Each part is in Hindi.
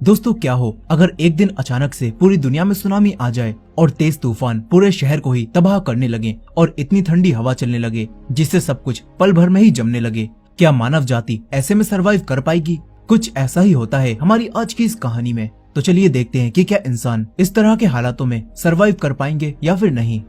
दोस्तों क्या हो अगर एक दिन अचानक से पूरी दुनिया में सुनामी आ जाए और तेज तूफान पूरे शहर को ही तबाह करने लगे और इतनी ठंडी हवा चलने लगे जिससे सब कुछ पल भर में ही जमने लगे। क्या मानव जाति ऐसे में सरवाइव कर पाएगी? कुछ ऐसा ही होता है हमारी आज की इस कहानी में। तो चलिए देखते हैं कि क्या इंसान इस तरह के हालातों में सरवाइव कर पाएंगे या फिर नहीं।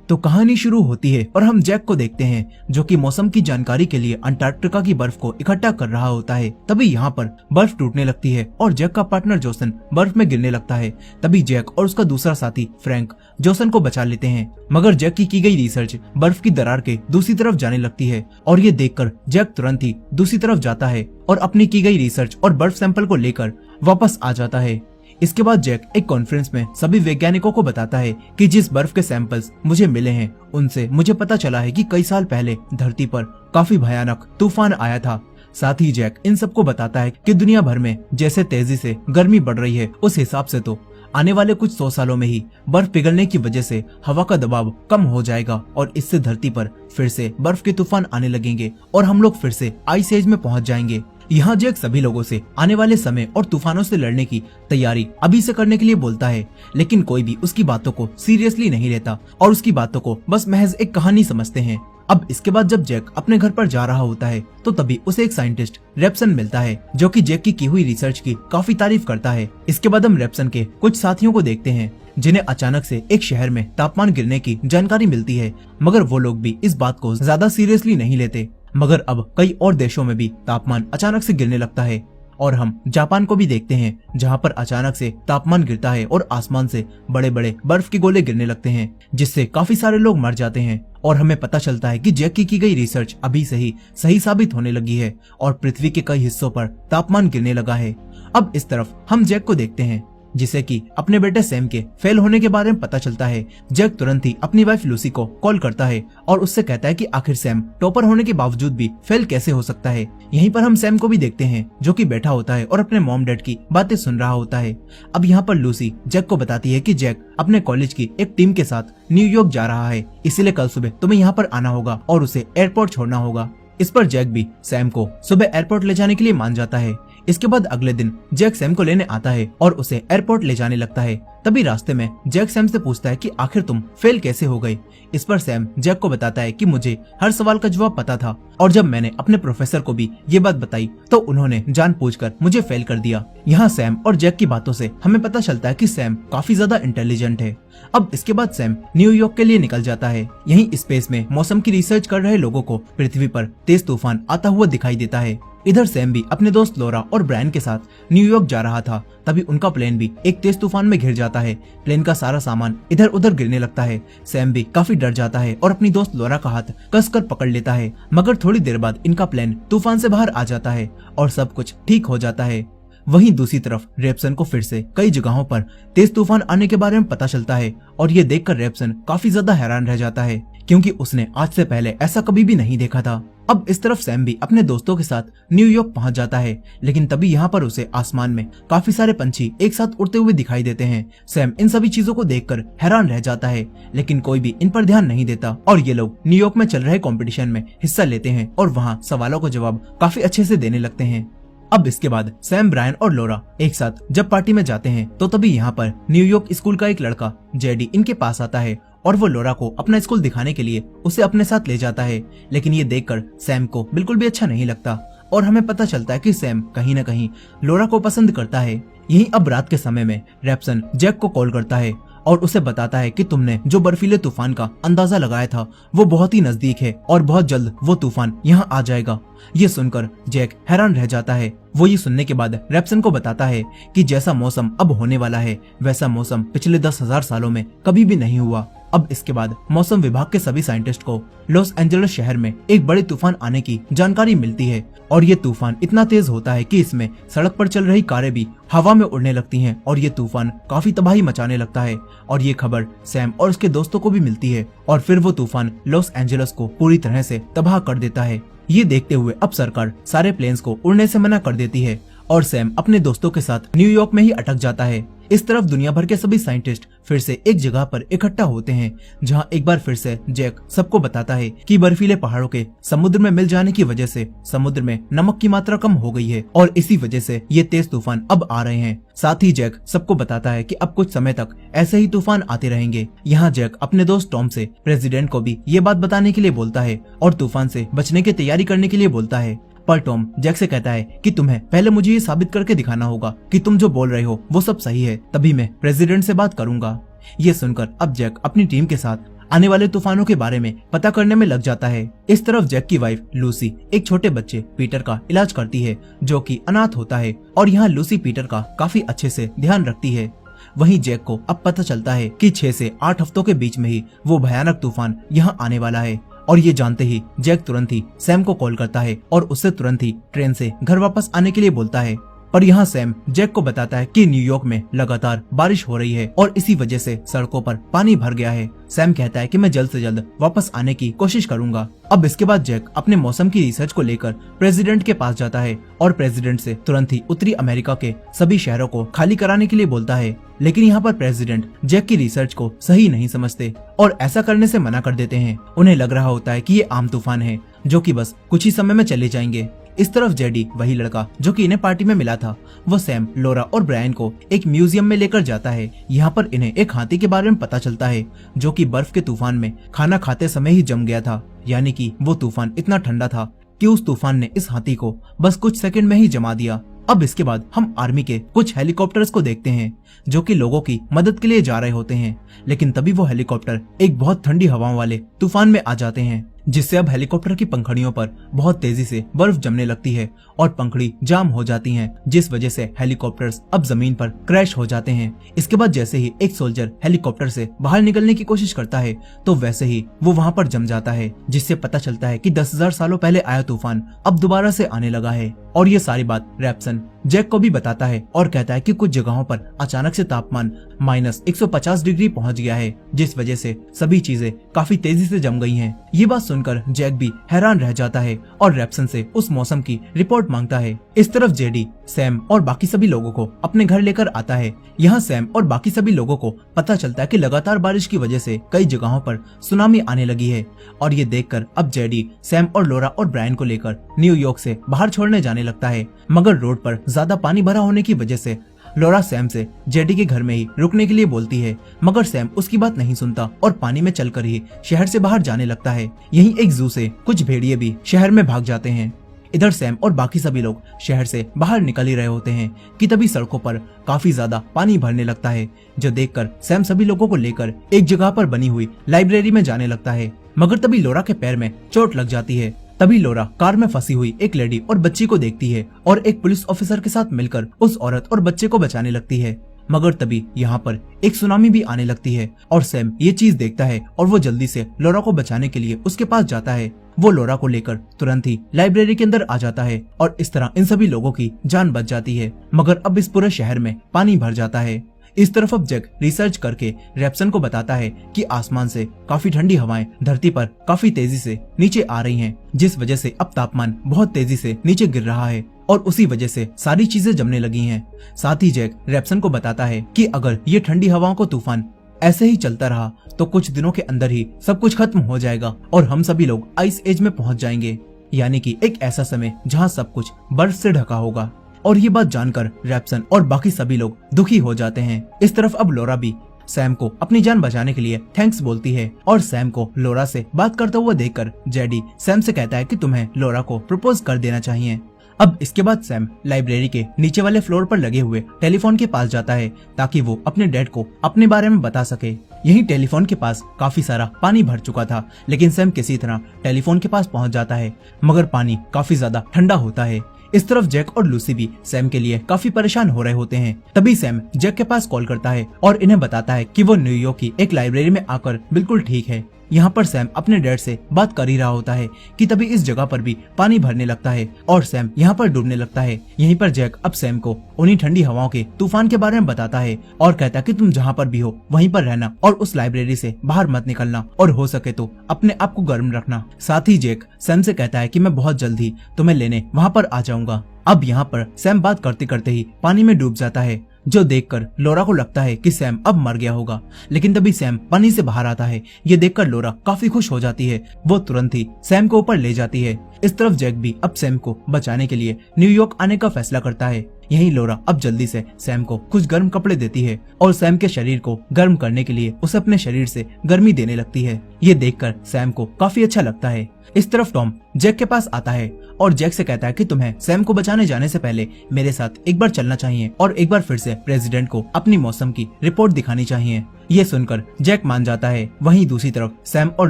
तो कहानी शुरू होती है और हम जैक को देखते हैं जो कि मौसम की जानकारी के लिए अंटार्कटिका की बर्फ को इकट्ठा कर रहा होता है। तभी यहाँ पर बर्फ टूटने लगती है और जैक का पार्टनर जोसन बर्फ में गिरने लगता है। तभी जैक और उसका दूसरा साथी फ्रैंक जोसन को बचा लेते हैं, मगर जैक की गई रिसर्च बर्फ की दरार के दूसरी तरफ जाने लगती है और ये देखकर जैक तुरंत ही दूसरी तरफ जाता है और अपनी की गई रिसर्च और बर्फ सैंपल को लेकर वापस आ जाता है। इसके बाद जैक एक कॉन्फ्रेंस में सभी वैज्ञानिकों को बताता है कि जिस बर्फ के सैंपल्स मुझे मिले हैं उनसे मुझे पता चला है कि कई साल पहले धरती पर काफी भयानक तूफान आया था। साथ ही जैक इन सबको बताता है कि दुनिया भर में जैसे तेजी से गर्मी बढ़ रही है उस हिसाब से तो आने वाले कुछ 100 सालों में ही बर्फ पिघलने की वजह से हवा का दबाव कम हो जाएगा और इससे धरती पर फिर से बर्फ के तूफान आने लगेंगे और हम लोग फिर से आइस एज में पहुंच जाएंगे। यहाँ जैक सभी लोगों से आने वाले समय और तूफानों से लड़ने की तैयारी अभी से करने के लिए बोलता है, लेकिन कोई भी उसकी बातों को सीरियसली नहीं लेता और उसकी बातों को बस महज एक कहानी समझते हैं। अब इसके बाद जब जैक अपने घर पर जा रहा होता है तो तभी उसे एक साइंटिस्ट रेप्सन मिलता है जो कि जैक की हुई रिसर्च की काफी तारीफ करता है। इसके बाद हम रेप्सन के कुछ साथियों को देखते हैं जिन्हें अचानक से एक शहर में तापमान गिरने की जानकारी मिलती है, मगर वो लोग भी इस बात को ज्यादा सीरियसली नहीं लेते। मगर अब कई और देशों में भी तापमान अचानक से गिरने लगता है और हम जापान को भी देखते हैं जहां पर अचानक से तापमान गिरता है और आसमान से बड़े बड़े बर्फ के गोले गिरने लगते हैं जिससे काफी सारे लोग मर जाते हैं। और हमें पता चलता है कि जैक की गई रिसर्च अभी से ही सही साबित होने लगी है और पृथ्वी के कई हिस्सों पर तापमान गिरने लगा है। अब इस तरफ हम जैक को देखते हैं जिसे कि अपने बेटे सैम के फेल होने के बारे में पता चलता है। जैक तुरंत ही अपनी वाइफ लूसी को कॉल करता है और उससे कहता है कि आखिर सैम टॉपर होने के बावजूद भी फेल कैसे हो सकता है। यहीं पर हम सैम को भी देखते हैं जो कि बैठा होता है और अपने मॉम डैड की बातें सुन रहा होता है। अब यहाँ पर लूसी जैक को बताती है कि जैक अपने कॉलेज की एक टीम के साथ न्यूयॉर्क जा रहा है, इसीलिए कल सुबह तुम्हें यहाँ पर आना होगा और उसे एयरपोर्ट छोड़ना होगा। इस पर जैक भी सैम को सुबह एयरपोर्ट ले जाने के लिए मान जाता है। इसके बाद अगले दिन जैक सैम को लेने आता है और उसे एयरपोर्ट ले जाने लगता है। तभी रास्ते में जैक सैम से पूछता है कि आखिर तुम फेल कैसे हो गए। इस पर सैम जैक को बताता है कि मुझे हर सवाल का जवाब पता था और जब मैंने अपने प्रोफेसर को भी ये बात बताई तो उन्होंने जानबूझकर मुझे फेल कर दिया। यहाँ सैम और जैक की बातों से हमें पता चलता है कि सैम काफी ज्यादा इंटेलिजेंट है। अब इसके बाद सैम न्यूयॉर्क के लिए निकल जाता है। यहीं स्पेस में मौसम की रिसर्च कर रहे लोगों को पृथ्वी पर तेज तूफान आता हुआ दिखाई देता है। इधर सैम भी अपने दोस्त लोरा और ब्रायन के साथ न्यूयॉर्क जा रहा था। तभी उनका प्लेन भी एक तेज तूफान में घिर जाता है। प्लेन का सारा सामान इधर उधर गिरने लगता है। सैम भी काफी डर जाता है और अपनी दोस्त लोरा का हाथ कसकर पकड़ लेता है, मगर थोड़ी देर बाद इनका प्लेन तूफान से बाहर आ जाता है और सब कुछ ठीक हो जाता है। वहीं दूसरी तरफ रेप्सन को फिर से कई जगहों पर तेज तूफान आने के बारे में पता चलता है और ये देखकर रेप्सन काफी ज्यादा हैरान रह जाता है क्योंकि उसने आज से पहले ऐसा कभी भी नहीं देखा था। अब इस तरफ सैम भी अपने दोस्तों के साथ न्यूयॉर्क पहुंच जाता है, लेकिन तभी यहाँ पर उसे आसमान में काफी सारे पंछी एक साथ उड़ते हुए दिखाई देते हैं। सैम इन सभी चीजों को देखकर हैरान रह जाता है, लेकिन कोई भी इन पर ध्यान नहीं देता और ये लोग न्यूयॉर्क में चल रहे कंपटीशन में हिस्सा लेते हैं और वहाँ सवालों का जवाब काफी अच्छे से देने लगते हैं। अब इसके बाद सैम, ब्रायन और लोरा एक साथ जब पार्टी में जाते हैं तो तभी यहाँ पर न्यूयॉर्क स्कूल का एक लड़का जेडी इनके पास आता है और वो लोरा को अपना स्कूल दिखाने के लिए उसे अपने साथ ले जाता है। लेकिन ये देखकर सैम को बिल्कुल भी अच्छा नहीं लगता और हमें पता चलता है कि सैम कहीं न कहीं लोरा को पसंद करता है। यहीं अब रात के समय में रेप्सन जैक को कॉल करता है और उसे बताता है कि तुमने जो बर्फीले तूफान का अंदाजा लगाया था वो बहुत ही नजदीक है और बहुत जल्द वो तूफान यहाँ आ जाएगा। ये सुनकर जैक हैरान रह जाता है। वो ये सुनने के बाद रेप्सन को बताता है कि जैसा मौसम अब होने वाला है वैसा मौसम पिछले 10,000 सालों में कभी भी नहीं हुआ। अब इसके बाद मौसम विभाग के सभी साइंटिस्ट को लॉस एंजलिस शहर में एक बड़े तूफान आने की जानकारी मिलती है और ये तूफान इतना तेज होता है कि इसमें सड़क पर चल रही कारें भी हवा में उड़ने लगती हैं और ये तूफान काफी तबाही मचाने लगता है। और ये खबर सैम और उसके दोस्तों को भी मिलती है और फिर वो तूफान लॉस एंजलिस को पूरी तरह से तबाह कर देता है। ये देखते हुए अब सरकार सारे प्लेन्स को उड़ने से मना कर देती है और सैम अपने दोस्तों के साथ न्यूयॉर्क में ही अटक जाता है। इस तरफ दुनिया भर के सभी साइंटिस्ट फिर से एक जगह पर इकट्ठा होते हैं, जहां एक बार फिर से जैक सबको बताता है कि बर्फीले पहाड़ों के समुद्र में मिल जाने की वजह से समुद्र में नमक की मात्रा कम हो गई है और इसी वजह से ये तेज तूफान अब आ रहे हैं। साथ ही जैक सबको बताता है कि अब कुछ समय तक ऐसे ही तूफान आते रहेंगे। यहाँ जैक अपने दोस्त टॉम से प्रेसिडेंट को भी ये बात बताने के लिए बोलता है और तूफान से बचने की तैयारी करने के लिए बोलता है। पर टॉम जैक से कहता है कि तुम्हें पहले मुझे ये साबित करके दिखाना होगा कि तुम जो बोल रहे हो वो सब सही है, तभी मैं प्रेसिडेंट से बात करूंगा। ये सुनकर अब जैक अपनी टीम के साथ आने वाले तूफानों के बारे में पता करने में लग जाता है। इस तरफ जैक की वाइफ लूसी एक छोटे बच्चे पीटर का इलाज करती है जो कि अनाथ होता है और यहाँ लूसी पीटर का काफी अच्छे से ध्यान रखती है। वहीं जैक को अब पता चलता है कि 6 से 8 हफ्तों के बीच में ही वो भयानक तूफान यहाँ आने वाला है और ये जानते ही जैक तुरंत ही सैम को कॉल करता है और उससे तुरंत ही ट्रेन से घर वापस आने के लिए बोलता है। पर यहाँ सैम जैक को बताता है कि न्यूयॉर्क में लगातार बारिश हो रही है और इसी वजह से सड़कों पर पानी भर गया है। सैम कहता है कि मैं जल्द से जल्द वापस आने की कोशिश करूंगा। अब इसके बाद जैक अपने मौसम की रिसर्च को लेकर प्रेसिडेंट के पास जाता है और प्रेसिडेंट से तुरंत ही उत्तरी अमेरिका के सभी शहरों को खाली कराने के लिए बोलता है। लेकिन यहाँ पर प्रेसिडेंट जैक की रिसर्च को सही नहीं समझते और ऐसा करने से मना कर देते हैं। उन्हें लग रहा होता है कि ये आम तूफान है जो कि बस कुछ ही समय में चले जाएंगे। इस तरफ जेडी, वही लड़का जो कि इन्हें पार्टी में मिला था, वो सैम, लोरा और ब्रायन को एक म्यूजियम में लेकर जाता है। यहाँ पर इन्हें एक हाथी के बारे में पता चलता है जो कि बर्फ के तूफान में खाना खाते समय ही जम गया था। यानी कि वो तूफान इतना ठंडा था कि उस तूफान ने इस हाथी को बस कुछ सेकंड में ही जमा दिया। अब इसके बाद हम आर्मी के कुछ हेलीकॉप्टर्स को देखते हैं जो कि लोगों की मदद के लिए जा रहे होते हैं। लेकिन तभी वो हेलीकॉप्टर एक बहुत ठंडी हवाओं वाले तूफान में आ जाते हैं, जिससे अब हेलीकॉप्टर की पंखड़ियों पर बहुत तेजी से बर्फ जमने लगती है और पंखड़ी जाम हो जाती हैं, जिस वजह से हेलीकॉप्टर्स अब जमीन पर क्रैश हो जाते हैं। इसके बाद जैसे ही एक सोल्जर हेलीकॉप्टर से बाहर निकलने की कोशिश करता है तो वैसे ही वो वहाँ पर जम जाता है, जिससे पता चलता है कि 10,000 सालों पहले आया तूफान अब दोबारा से आने लगा है। और ये सारी बात रैप्सन जैक को भी बताता है और कहता है कि कुछ जगहों पर अचानक से तापमान -150 डिग्री पहुंच गया है, जिस वजह से सभी चीजें काफी तेजी से जम गई हैं। ये बात सुनकर जैक भी हैरान रह जाता है और रैप्सन से उस मौसम की रिपोर्ट मांगता है। इस तरफ जेडी, सैम और बाकी सभी लोगों को अपने घर लेकर आता है। यहाँ सैम और बाकी सभी लोगों को पता चलता है कि लगातार बारिश की वजह से कई जगहों पर सुनामी आने लगी है और ये देखकर अब जेडी, सैम और लोरा और ब्रायन को लेकर न्यूयॉर्क से बाहर छोड़ने जाने लगता है। मगर रोड पर ज्यादा पानी भरा होने की वजह से लोरा सैम से जेडी के घर में ही रुकने के लिए बोलती है, मगर सैम उसकी बात नहीं सुनता और पानी में चलकर ही शहर से बाहर जाने लगता है। यहीं एक जू से कुछ भेड़िए भी शहर में भाग जाते हैं। इधर सैम और बाकी सभी लोग शहर से बाहर निकल ही रहे होते हैं कि तभी सड़कों पर काफी ज्यादा पानी भरने लगता है, जो देखकर सैम सभी लोगों को लेकर एक जगह पर बनी हुई लाइब्रेरी में जाने लगता है। मगर तभी लोरा के पैर में चोट लग जाती है। तभी लोरा कार में फंसी हुई एक लेडी और बच्ची को देखती है और एक पुलिस ऑफिसर के साथ मिलकर उस औरत और बच्चे को बचाने लगती है। मगर तभी यहाँ पर एक सुनामी भी आने लगती है और सैम ये चीज देखता है और वो जल्दी से लोरा को बचाने के लिए उसके पास जाता है। वो लोरा को लेकर तुरंत ही लाइब्रेरी के अंदर आ जाता है और इस तरह इन सभी लोगों की जान बच जाती है। मगर अब इस पूरे शहर में पानी भर जाता है। इस तरफ अब जैक रिसर्च करके रैप्सन को बताता है कि आसमान से काफी ठंडी हवाएं धरती पर काफी तेजी से नीचे आ रही हैं, जिस वजह से अब तापमान बहुत तेजी से नीचे गिर रहा है और उसी वजह से सारी चीजें जमने लगी हैं। साथ ही जैक रैप्सन को बताता है कि अगर ये ठंडी हवाओं को तूफान ऐसे ही चलता रहा तो कुछ दिनों के अंदर ही सब कुछ खत्म हो जाएगा और हम सभी लोग आइस एज में पहुंच जाएंगे, यानी कि एक ऐसा समय जहां सब कुछ बर्फ से ढका होगा। और ये बात जानकर रैप्सन और बाकी सभी लोग दुखी हो जाते हैं। इस तरफ अब लोरा भी सैम को अपनी जान बचाने के लिए थैंक्स बोलती है और सैम को लोरा से बात करते हुए देखकर जेडी सैम से कहता है कि तुम्हें लोरा को प्रपोज कर देना चाहिए। अब इसके बाद सैम लाइब्रेरी के नीचे वाले फ्लोर पर लगे हुए टेलीफोन के पास जाता है ताकि वो अपने डैड को अपने बारे में बता सके। यही टेलीफोन के पास काफी सारा पानी भर चुका था, लेकिन सैम किसी तरह टेलीफोन के पास पहुंच जाता है, मगर पानी काफी ज्यादा ठंडा होता है। इस तरफ जैक और लूसी भी सैम के लिए काफी परेशान हो रहे होते हैं। तभी सैम जैक के पास कॉल करता है और इन्हें बताता है कि वो न्यूयॉर्क की एक लाइब्रेरी में आकर बिल्कुल ठीक है। यहाँ पर सैम अपने डैड से बात कर ही रहा होता है कि तभी इस जगह पर भी पानी भरने लगता है और सैम यहाँ पर डूबने लगता है। यहीं पर जैक अब सैम को उन्हीं ठंडी हवाओं के तूफान के बारे में बताता है और कहता है कि तुम जहाँ पर भी हो वहीं पर रहना और उस लाइब्रेरी से बाहर मत निकलना और हो सके तो अपने आप को गर्म रखना। साथ ही जैक सैम से कहता है कि मैं बहुत जल्द ही तुम्हें लेने वहाँ पर आ जाऊंगा। अब यहाँ पर सैम बात करते करते ही पानी में डूब जाता है, जो देखकर लोरा को लगता है कि सैम अब मर गया होगा। लेकिन तभी सैम पानी से बाहर आता है। ये देखकर लोरा काफी खुश हो जाती है। वो तुरंत ही सैम को ऊपर ले जाती है। इस तरफ जैक भी अब सैम को बचाने के लिए न्यूयॉर्क आने का फैसला करता है। यहीं लोरा अब जल्दी से सैम को कुछ गर्म कपड़े देती है और सैम के शरीर को गर्म करने के लिए उसे अपने शरीर से गर्मी देने लगती है। ये देखकर सैम को काफी अच्छा लगता है। इस तरफ टॉम जैक के पास आता है और जैक से कहता है कि तुम्हें सैम को बचाने जाने से पहले मेरे साथ एक बार चलना चाहिए और एक बार फिर से प्रेसिडेंट को अपनी मौसम की रिपोर्ट दिखानी चाहिए। ये सुनकर जैक मान जाता है। वहीं दूसरी तरफ सैम और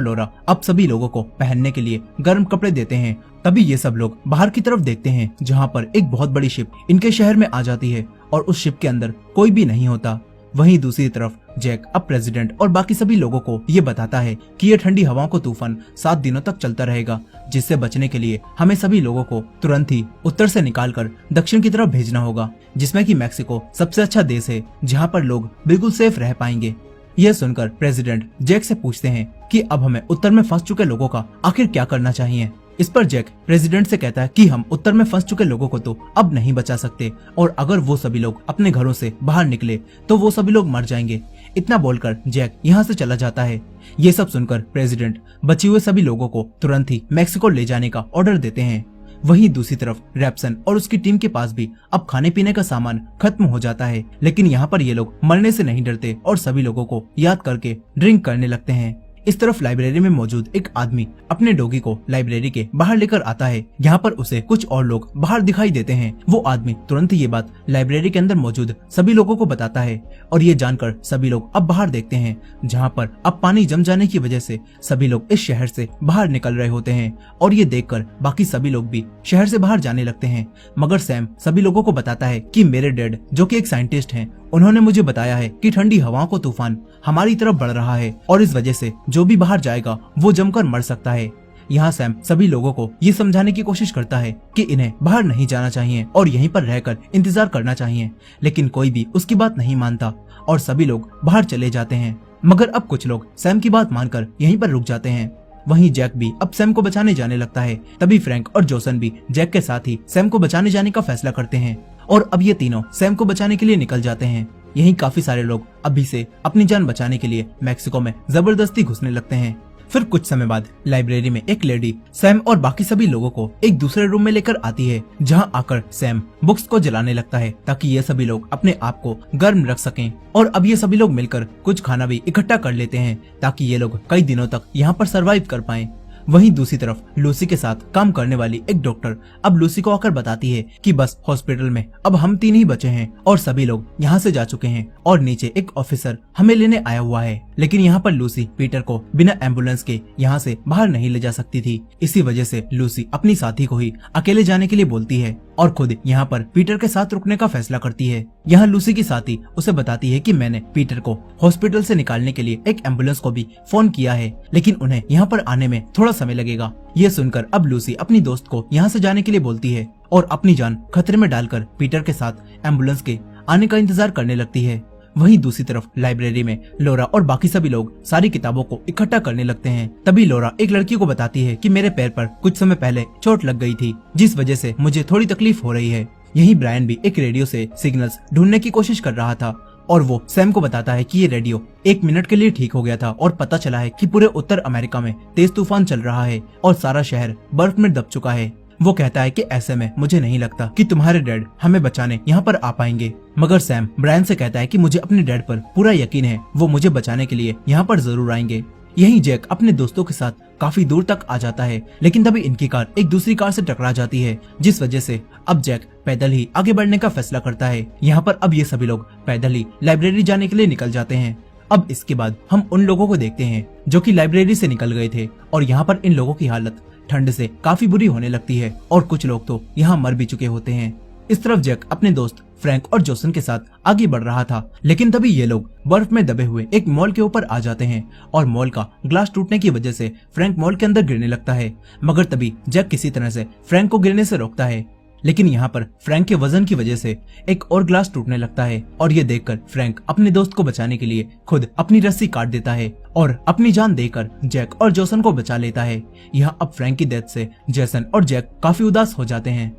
लोरा अब सभी लोगों को पहनने के लिए गर्म कपड़े देते हैं। तभी ये सब लोग बाहर की तरफ देखते हैं, जहाँ पर एक बहुत बड़ी शिप इनके शहर में आ जाती है और उस शिप के अंदर कोई भी नहीं होता। वहीं दूसरी तरफ जैक अब प्रेसिडेंट और बाकी सभी लोगों को ये बताता है कि ये ठंडी हवाओं को तूफान 7 दिनों तक चलता रहेगा, जिससे बचने के लिए हमें सभी लोगों को तुरंत ही उत्तर से निकालकर दक्षिण की तरफ भेजना होगा, जिसमें कि मैक्सिको सबसे अच्छा देश है जहाँ पर लोग बिल्कुल सेफ रह पाएंगे। यह सुनकर प्रेसिडेंट जैक से पूछते हैं कि अब हमें उत्तर में फंस चुके लोगों का आखिर क्या करना चाहिए। इस पर जैक प्रेसिडेंट से कहता है कि हम उत्तर में फंस चुके लोगों को तो अब नहीं बचा सकते और अगर वो सभी लोग अपने घरों से बाहर निकले तो वो सभी लोग मर जाएंगे। इतना बोलकर जैक यहाँ से चला जाता है। ये सब सुनकर प्रेसिडेंट बचे हुए सभी लोगों को तुरंत ही मैक्सिको ले जाने का ऑर्डर देते हैं। वहीं दूसरी तरफ रैप्सन और उसकी टीम के पास भी अब खाने पीने का सामान खत्म हो जाता है, लेकिन यहाँ पर ये लोग मरने से नहीं डरते और सभी लोगों को याद करके ड्रिंक करने लगते हैं। इस तरफ लाइब्रेरी में मौजूद एक आदमी अपने डॉगी को लाइब्रेरी के बाहर लेकर आता है। यहाँ पर उसे कुछ और लोग बाहर दिखाई देते हैं। वो आदमी तुरंत ही ये बात लाइब्रेरी के अंदर मौजूद सभी लोगों को बताता है और ये जानकर सभी लोग अब बाहर देखते हैं, जहाँ पर अब पानी जम जाने की वजह से सभी लोग इस शहर से बाहर निकल रहे होते हैं और ये देखकर बाकी सभी लोग भी शहर से बाहर जाने लगते हैं। मगर सैम सभी लोगों को बताता है कि मेरे डैड, जो कि एक साइंटिस्ट हैं, उन्होंने मुझे बताया है कि ठंडी हवाओं को तूफान हमारी तरफ बढ़ रहा है और इस वजह से जो भी बाहर जाएगा वो जमकर मर सकता है। यहाँ सैम सभी लोगों को ये समझाने की कोशिश करता है कि इन्हें बाहर नहीं जाना चाहिए और यहीं पर रहकर इंतजार करना चाहिए, लेकिन कोई भी उसकी बात नहीं मानता और सभी लोग बाहर चले जाते हैं। मगर अब कुछ लोग सैम की बात मानकर यहीं पर रुक जाते हैं। वहीं जैक भी अब सैम को बचाने जाने लगता है। तभी फ्रैंक और जोसन भी जैक के साथ ही सैम को बचाने जाने का फैसला करते हैं और अब ये तीनों सैम को बचाने के लिए निकल जाते हैं। यहीं काफी सारे लोग अभी से अपनी जान बचाने के लिए मैक्सिको में जबरदस्ती घुसने लगते हैं। फिर कुछ समय बाद लाइब्रेरी में एक लेडी सैम और बाकी सभी लोगों को एक दूसरे रूम में लेकर आती है, जहां आकर सैम बुक्स को जलाने लगता है ताकि ये सभी लोग अपने आप को गर्म रख सकें। और अब ये सभी लोग मिलकर कुछ खाना भी इकट्ठा कर लेते हैं ताकि ये लोग कई दिनों तक यहाँ पर सरवाइव कर पाएं। वहीं दूसरी तरफ लूसी के साथ काम करने वाली एक डॉक्टर अब लूसी को आकर बताती है कि बस हॉस्पिटल में अब हम 3 ही बचे हैं और सभी लोग यहाँ से जा चुके हैं और नीचे एक ऑफिसर हमें लेने आया हुआ है। लेकिन यहाँ पर लूसी पीटर को बिना एम्बुलेंस के यहाँ से बाहर नहीं ले जा सकती थी। इसी वजह से लूसी अपनी साथी को ही अकेले जाने के लिए बोलती है और खुद यहाँ पर पीटर के साथ रुकने का फैसला करती है। यहाँ लूसी की साथी उसे बताती है कि मैंने पीटर को हॉस्पिटल से निकालने के लिए एक एम्बुलेंस को भी फोन किया है, लेकिन उन्हें यहाँ पर आने में थोड़ा समय लगेगा। ये सुनकर अब लूसी अपनी दोस्त को यहाँ से जाने के लिए बोलती है और अपनी जान खतरे में डालकर पीटर के साथ एम्बुलेंस के आने का इंतजार करने लगती है। वहीं दूसरी तरफ लाइब्रेरी में लोरा और बाकी सभी लोग सारी किताबों को इकट्ठा करने लगते हैं। तभी लोरा एक लड़की को बताती है कि मेरे पैर पर कुछ समय पहले चोट लग गई थी, जिस वजह से मुझे थोड़ी तकलीफ हो रही है। यहीं ब्रायन भी एक रेडियो से सिग्नल्स ढूंढने की कोशिश कर रहा था और वो सैम को बताता है कि ये रेडियो 1 मिनट के लिए ठीक हो गया था और पता चला है कि पूरे उत्तर अमेरिका में तेज तूफान चल रहा है और सारा शहर बर्फ में दब चुका है। वो कहता है कि ऐसे में मुझे नहीं लगता कि तुम्हारे डैड हमें बचाने यहाँ पर आ पाएंगे। मगर सैम ब्रायन से कहता है कि मुझे अपने डैड पर पूरा यकीन है, वो मुझे बचाने के लिए यहाँ पर जरूर आएंगे। यहीं जैक अपने दोस्तों के साथ काफी दूर तक आ जाता है, लेकिन तभी इनकी कार एक दूसरी कार से टकरा जाती है, जिस वजह से अब जैक पैदल ही आगे बढ़ने का फैसला करता है। यहाँ पर अब ये सभी लोग पैदल ही लाइब्रेरी जाने के लिए निकल जाते हैं। अब इसके बाद हम उन लोगों को देखते हैं जो कि लाइब्रेरी से निकल गए थे और यहाँ पर इन लोगों की हालत ठंड से काफी बुरी होने लगती है और कुछ लोग तो यहाँ मर भी चुके होते हैं। इस तरफ जैक अपने दोस्त फ्रैंक और जोसन के साथ आगे बढ़ रहा था, लेकिन तभी ये लोग बर्फ में दबे हुए एक मॉल के ऊपर आ जाते हैं और मॉल का ग्लास टूटने की वजह से फ्रैंक मॉल के अंदर गिरने लगता है। मगर तभी जैक किसी तरह से फ्रैंक को गिरने से रोकता है, लेकिन यहाँ पर फ्रैंक के वजन की वजह से एक और ग्लास टूटने लगता है और ये देखकर फ्रैंक अपने दोस्त को बचाने के लिए खुद अपनी रस्सी काट देता है और अपनी जान देकर जैक और जोसन को बचा लेता है। यहाँ अब फ्रैंक की डेथ से जेसन और जैक काफी उदास हो जाते हैं।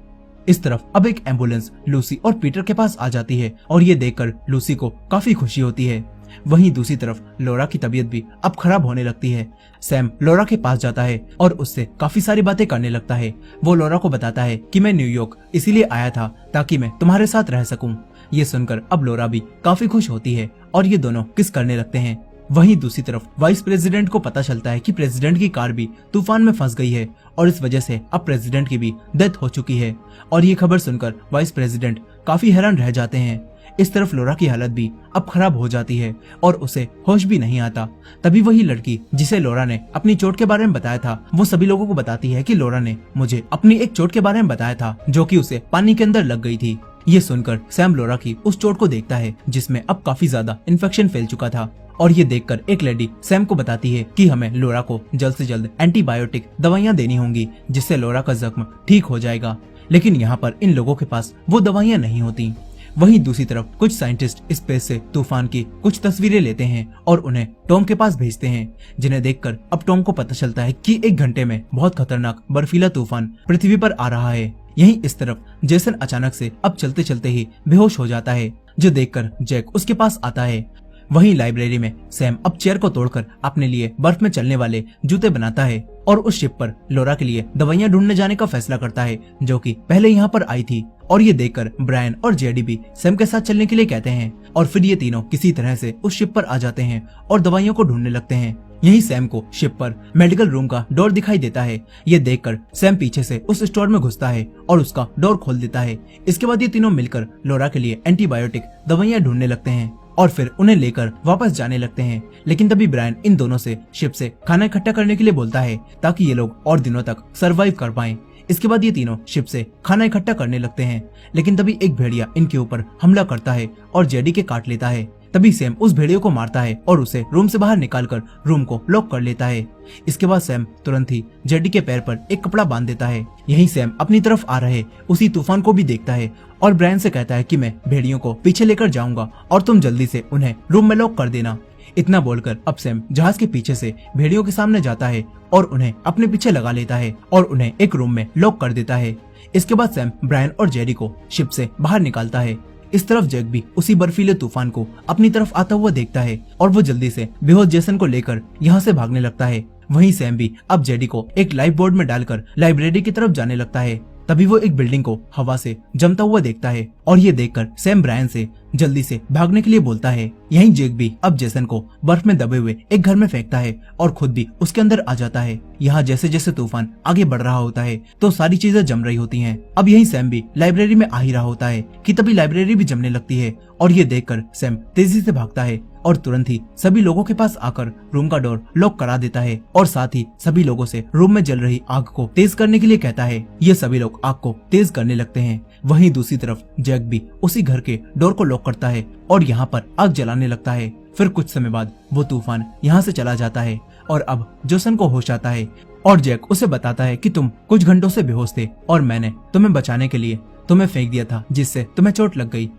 इस तरफ अब एक एम्बुलेंस लूसी और पीटर के पास आ जाती है और ये देखकर लूसी को काफी खुशी होती है। वहीं दूसरी तरफ लोरा की तबीयत भी अब खराब होने लगती है। सैम लोरा के पास जाता है और उससे काफी सारी बातें करने लगता है। वो लोरा को बताता है कि मैं न्यूयॉर्क इसीलिए आया था ताकि मैं तुम्हारे साथ रह सकूं। ये सुनकर अब लोरा भी काफी खुश होती है और ये दोनों किस करने लगते हैं। वहीं दूसरी तरफ वाइस प्रेसिडेंट को पता चलता है कि प्रेसिडेंट की कार भी तूफान में फंस गई है और इस वजह से अब प्रेसिडेंट की भी डेथ हो चुकी है। और ये खबर सुनकर वाइस प्रेसिडेंट काफी हैरान रह जाते हैं। इस तरफ लोरा की हालत भी अब खराब हो जाती है और उसे होश भी नहीं आता। तभी वही लड़की जिसे लोरा ने अपनी चोट के बारे में बताया था वो सभी लोगों को बताती है कि लोरा ने मुझे अपनी एक चोट के बारे में बताया था जो कि उसे पानी के अंदर लग गई थी। ये सुनकर सैम लोरा की उस चोट को देखता है जिसमें अब काफी ज्यादा इन्फेक्शन फैल चुका था और ये देखकर एक लेडी सैम को बताती है कि हमें लोरा को जल्द से जल्द एंटीबायोटिक दवाइयां देनी होंगी जिससे लोरा का जख्म ठीक हो जाएगा। लेकिन यहाँ पर इन लोगों के पास वो दवाइयां नहीं होती। वहीं दूसरी तरफ कुछ साइंटिस्ट स्पेस से तूफान की कुछ तस्वीरें लेते हैं और उन्हें टॉम के पास भेजते हैं, जिन्हें देखकर अब टॉम को पता चलता है कि 1 घंटे में बहुत खतरनाक बर्फीला तूफान पृथ्वी पर आ रहा है। यहीं इस तरफ जेसन अचानक से अब चलते चलते ही बेहोश हो जाता है, जो देखकर जैक उसके पास आता है। वहीं लाइब्रेरी में सैम अब चेयर को तोड़कर अपने लिए बर्फ में चलने वाले जूते बनाता है और उस शिप पर लोरा के लिए दवाइयां ढूंढने जाने का फैसला करता है जो कि पहले यहाँ पर आई थी। और ये देखकर ब्रायन और जेडी भी सैम के साथ चलने के लिए कहते हैं और फिर ये तीनों किसी तरह से उस शिप पर आ जाते हैं और दवाइयों को ढूंढने लगते हैं। यही सैम को शिप पर मेडिकल रूम का डोर दिखाई देता है। ये देखकर सैम पीछे से उस स्टोर में घुसता है और उसका डोर खोल देता है। इसके बाद ये तीनों मिलकर लोरा के लिए एंटीबायोटिक दवाइयां ढूंढने लगते हैं और फिर उन्हें लेकर वापस जाने लगते हैं। लेकिन तभी ब्रायन इन दोनों से शिप से खाना इकट्ठा करने के लिए बोलता है ताकि ये लोग और दिनों तक सरवाइव कर पाएं। इसके बाद ये तीनों शिप से खाना इकट्ठा करने लगते हैं। लेकिन तभी एक भेड़िया इनके ऊपर हमला करता है और जेडी के काट लेता है। तभी सैम उस भेड़िए को मारता है और उसे रूम से बाहर निकालकर रूम को लॉक कर लेता है। इसके बाद सैम तुरंत ही जेडी के पैर पर एक कपड़ा बांध देता है। यहीं सैम अपनी तरफ आ रहे उसी तूफान को भी देखता है और ब्रायन से कहता है कि मैं भेड़ियों को पीछे लेकर जाऊंगा और तुम जल्दी से उन्हें रूम में लॉक कर देना। इतना बोलकर अब सैम जहाज के पीछे से भेड़ियों के सामने जाता है और उन्हें अपने पीछे लगा लेता है और उन्हें एक रूम में लॉक कर देता है। इसके बाद सैम ब्रायन और जेडी को शिप से बाहर निकालता है। इस तरफ जैक भी उसी बर्फीले तूफान को अपनी तरफ आता हुआ देखता है और वो जल्दी से बेहोश जेसन को लेकर यहाँ से भागने लगता है। वहीं सैम भी अब जेडी को एक लाइफ बोर्ड में डालकर लाइब्रेरी की तरफ जाने लगता है। तभी वो एक बिल्डिंग को हवा से जमता हुआ देखता है और ये देखकर सैम ब्रायन से जल्दी से भागने के लिए बोलता है। यहीं जेक भी अब जेसन को बर्फ में दबे हुए एक घर में फेंकता है और खुद भी उसके अंदर आ जाता है। यहाँ जैसे जैसे तूफान आगे बढ़ रहा होता है तो सारी चीजें जम रही होती हैं। अब यहीं सैम भी लाइब्रेरी में आ ही रहा होता है कि तभी लाइब्रेरी भी जमने लगती है और ये देखकर सैम तेजी से भागता है और तुरंत ही सभी लोगों के पास आकर रूम का डोर लॉक करा देता है और साथ ही सभी लोगों से रूम में जल रही आग को तेज करने के लिए कहता है। ये सभी लोग आग को तेज करने लगते हैं। वहीं दूसरी तरफ जैक भी उसी घर के डोर को लॉक करता है और यहाँ पर आग जलाने लगता है। फिर कुछ समय बाद वो तूफान यहाँ से चला जाता है और अब जेसन को होश आता है और जैक उसे बताता है कि तुम कुछ घंटों से बेहोश थे और मैंने तुम्हें बचाने के लिए तुम्हें फेंक दिया था जिससे तुम्हें चोट लग गई।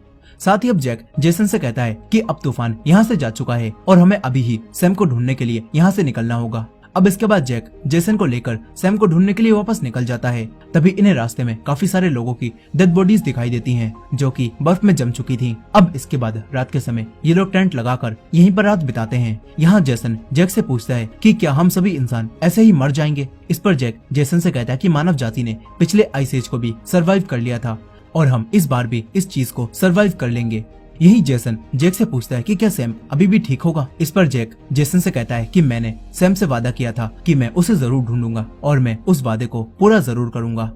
साथ ही अब जैक जेसन से कहता है कि अब तूफान यहाँ से जा चुका है और हमें अभी ही सैम को ढूंढने के लिए यहाँ से निकलना होगा। अब इसके बाद जैक जेसन को लेकर सैम को ढूंढने के लिए वापस निकल जाता है। तभी इन्हें रास्ते में काफी सारे लोगों की डेड बॉडीज दिखाई देती हैं जो कि बर्फ में जम चुकी थी। अब इसके बाद रात के समय ये लोग टेंट लगाकर यहीं पर रात बिताते हैं। यहाँ जेसन जैक से पूछता है कि क्या हम सभी इंसान ऐसे ही मर जाएंगे। इस पर जैक जेसन से कहता है कि मानव जाति ने पिछले आइस एज को भी सर्वाइव कर लिया था और हम इस बार भी इस चीज को सर्वाइव कर लेंगे। यही जेसन जैक से पूछता है कि क्या सैम अभी भी ठीक होगा। इस पर जैक जेसन से कहता है कि मैंने सैम से वादा किया था कि मैं उसे जरूर ढूंढूंगा और मैं उस वादे को पूरा जरूर करूंगा।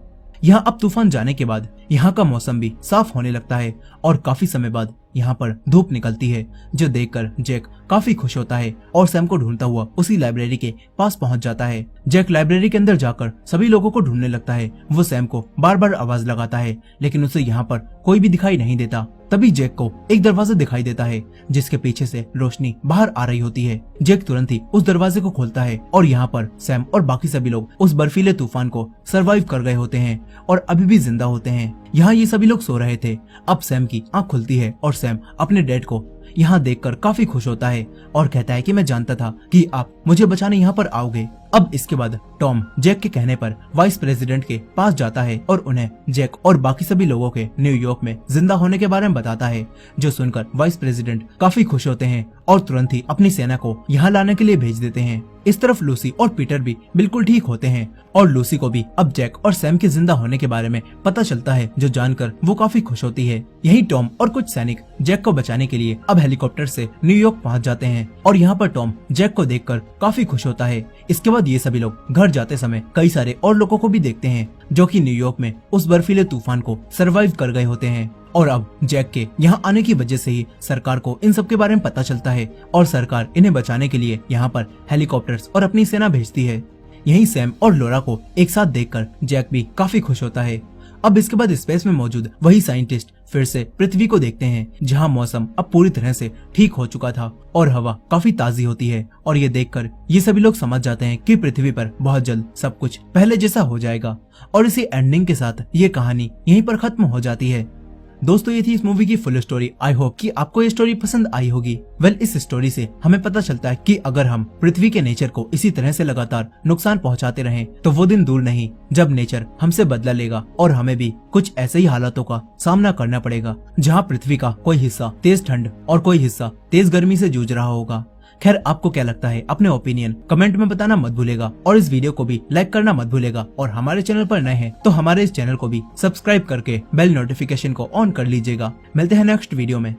यहाँ अब तूफान जाने के बाद यहाँ का मौसम भी साफ होने लगता है और काफी समय बाद यहाँ पर धूप निकलती है, जो देखकर जैक काफी खुश होता है और सैम को ढूंढता हुआ उसी लाइब्रेरी के पास पहुंच जाता है। जैक लाइब्रेरी के अंदर जाकर सभी लोगों को ढूंढने लगता है। वो सैम को बार बार आवाज लगाता है लेकिन उसे यहाँ पर कोई भी दिखाई नहीं देता। तभी जैक को एक दरवाजा दिखाई देता है जिसके पीछे से रोशनी बाहर आ रही होती है। जैक तुरंत ही उस दरवाजे को खोलता है और यहाँ पर सैम और बाकी सभी लोग उस बर्फीले तूफान को सरवाइव कर गए होते हैं और अभी भी जिंदा होते हैं। यहाँ ये सभी लोग सो रहे थे। अब सैम की आंख खुलती है और सैम अपने डैड को यहाँ देखकर काफी खुश होता है और कहता है कि मैं जानता था कि आप मुझे बचाने यहाँ पर आओगे। अब इसके बाद टॉम जैक के कहने पर वाइस प्रेसिडेंट के पास जाता है और उन्हें जैक और बाकी सभी लोगों के न्यूयॉर्क में जिंदा होने के बारे में बताता है, जो सुनकर वाइस प्रेसिडेंट काफी खुश होते हैं और तुरंत ही अपनी सेना को यहाँ लाने के लिए भेज देते हैं। इस तरफ लूसी और पीटर भी बिल्कुल ठीक होते हैं और लूसी को भी अब जैक और सैम के जिंदा होने के बारे में पता चलता है, जो जानकर वो काफी खुश होती है। यही टॉम और कुछ सैनिक जैक को बचाने के लिए अब हेलीकॉप्टर से न्यूयॉर्क पहुंच जाते हैं और यहाँ पर टॉम जैक को देखकर काफी खुश होता है। इसके बाद ये सभी लोग घर जाते समय कई सारे और लोगों को भी देखते हैं जो कि न्यूयॉर्क में उस बर्फीले तूफान को सरवाइव कर गए होते हैं। और अब जैक के यहाँ आने की वजह से ही सरकार को इन सब के बारे में पता चलता है और सरकार इन्हें बचाने के लिए यहाँ पर हेलीकॉप्टर्स और अपनी सेना भेजती है। यहीं सैम और लोरा को एक साथ देखकर जैक भी काफी खुश होता है। अब इसके बाद स्पेस में मौजूद वही साइंटिस्ट फिर से पृथ्वी को देखते हैं, जहां मौसम अब पूरी तरह से ठीक हो चुका था और हवा काफी ताजी होती है। और ये देखकर ये सभी लोग समझ जाते हैं कि पृथ्वी पर बहुत जल्द सब कुछ पहले जैसा हो जाएगा। और इसी एंडिंग के साथ ये कहानी यहीं पर खत्म हो जाती है। दोस्तों, ये थी इस मूवी की फुल स्टोरी। आई होप कि आपको ये स्टोरी पसंद आई होगी। इस स्टोरी से हमें पता चलता है कि अगर हम पृथ्वी के नेचर को इसी तरह से लगातार नुकसान पहुंचाते रहें तो वो दिन दूर नहीं जब नेचर हमसे बदला लेगा और हमें भी कुछ ऐसे ही हालातों का सामना करना पड़ेगा, जहां पृथ्वी का कोई हिस्सा तेज ठंड और कोई हिस्सा तेज गर्मी से जूझ रहा होगा। खैर, आपको क्या लगता है? अपने ओपिनियन कमेंट में बताना मत भूलेगा और इस वीडियो को भी लाइक करना मत भूलेगा। और हमारे चैनल पर नए हैं तो हमारे इस चैनल को भी सब्सक्राइब करके बेल नोटिफिकेशन को ऑन कर लीजिएगा। मिलते हैं नेक्स्ट वीडियो में।